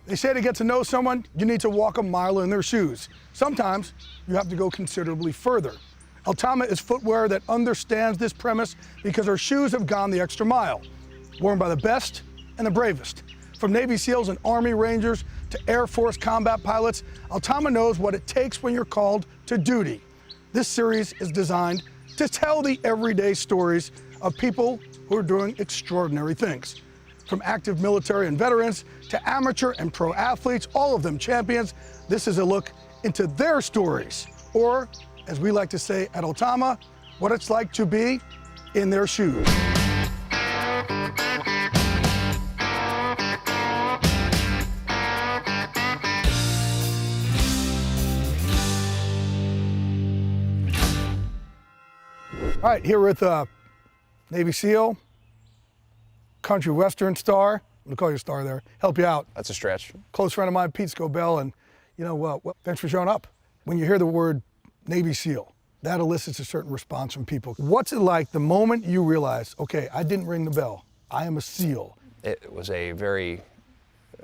They say to get to know someone, you need to walk a mile in their shoes. Sometimes you have to go considerably further. Altama is footwear that understands this premise because our shoes have gone the extra mile, worn by the best and the bravest. From Navy SEALs and Army Rangers to Air Force combat pilots, Altama knows what it takes when you're called to duty. This series is designed to tell the everyday stories of people who are doing extraordinary things. From active military and veterans to amateur and pro athletes, all of them champions, this is a look into their stories, or as we like to say at Altama, what it's like to be in their shoes. All right, here with Navy SEAL, country western star. I'm gonna call you a star there. Help you out. That's a stretch. Close friend of mine, Pete Scobell, and you know what? Well, thanks for showing up. When you hear the word Navy SEAL, that elicits a certain response from people. What's it like the moment you realize, okay, I didn't ring the bell. I am a SEAL. It was a very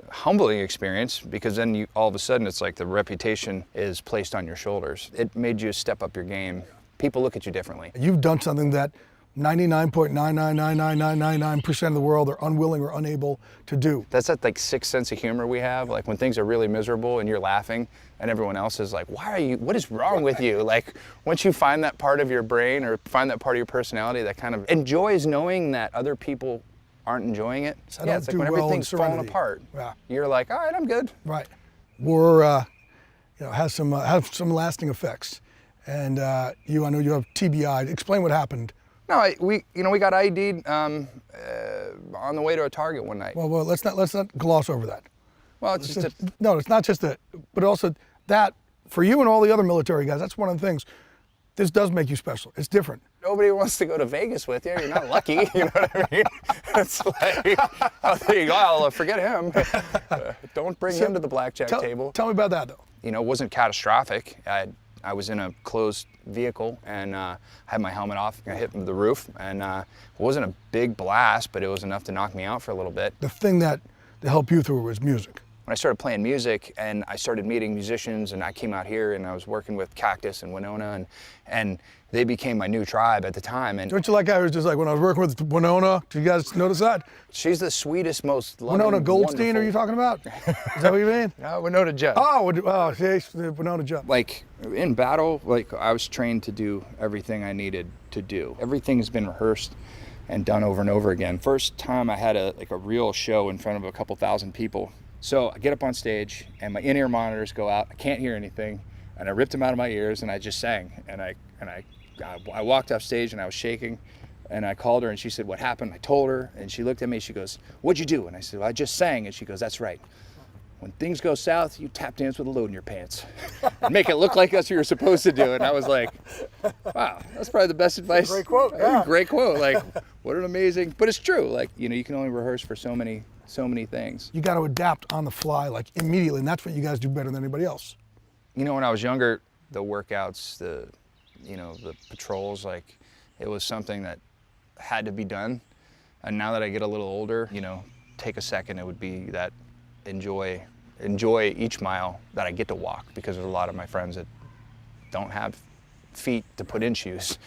humbling experience because then you, all of a sudden, it's like the reputation is placed on your shoulders. It made you step up your game. People look at you differently. You've done something that 99.9999999% of the world are unwilling or unable to do. That's that like sixth sense of humor we have. Like when things are really miserable and you're laughing and everyone else is like, why are you, what is wrong with you? Like once you find that part of your brain or find that part of your personality that kind of enjoys knowing that other people aren't enjoying it. So yeah, it's like when everything's falling apart, yeah. You're like, all right, I'm good. Right. War, you know, has some lasting effects. And I know you have TBI. Explain what happened. No, we got ID'd on the way to a target one night. Well, let's not gloss over that. Well, it's just no, it's not just that, but also that for you and all the other military guys. That's one of the things. This does make you special. It's different. Nobody wants to go to Vegas with you. You're not lucky. You know what I mean? It's like, oh, there you go. I'll forget him. Don't bring him to the blackjack table. Tell me about that, though. You know, it wasn't catastrophic. I was in a closed vehicle and had my helmet off. I hit the roof, and it wasn't a big blast, but it was enough to knock me out for a little bit. The thing that helped you through was music. When I started playing music and I started meeting musicians, and I came out here and I was working with Cactus and Winona, and they became my new tribe at the time. And don't you like how I was just like when I was working with Winona? Did you guys notice that? She's the sweetest, most loving, Winona Goldstein, wonderful. are you talking about? Is that what you mean? Winona Judd. Oh, see, Winona Judd. Like in battle, like I was trained to do everything I needed to do. Everything has been rehearsed and done over and over again. First time I had a real show in front of a couple thousand people. So I get up on stage and my in-ear monitors go out. I can't hear anything, and I ripped them out of my ears and I just sang. And I walked off stage and I was shaking, and I called her and she said, "What happened?" I told her, and she looked at me. She goes, "What'd you do?" And I said, "Well, I just sang." And she goes, "That's right. When things go south, you tap dance with a load in your pants and make it look like that's what you're supposed to do." And I was like, wow, that's probably the best advice. Great quote. Yeah. Great quote. Like, what an amazing, but it's true. Like, you know, you can only rehearse for so many things. You got to adapt on the fly, like immediately, and that's what you guys do better than anybody else. You know, when I was younger, the workouts, the patrols, like it was something that had to be done. And now that I get a little older, you know, take a second, it would be that enjoy each mile that I get to walk, because there's a lot of my friends that don't have feet to put in shoes.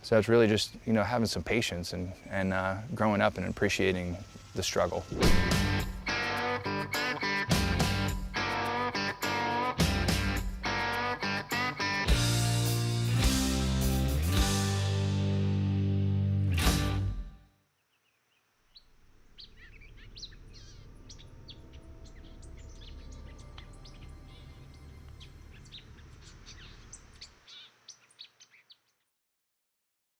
So it's really just, you know, having some patience and growing up and appreciating the struggle.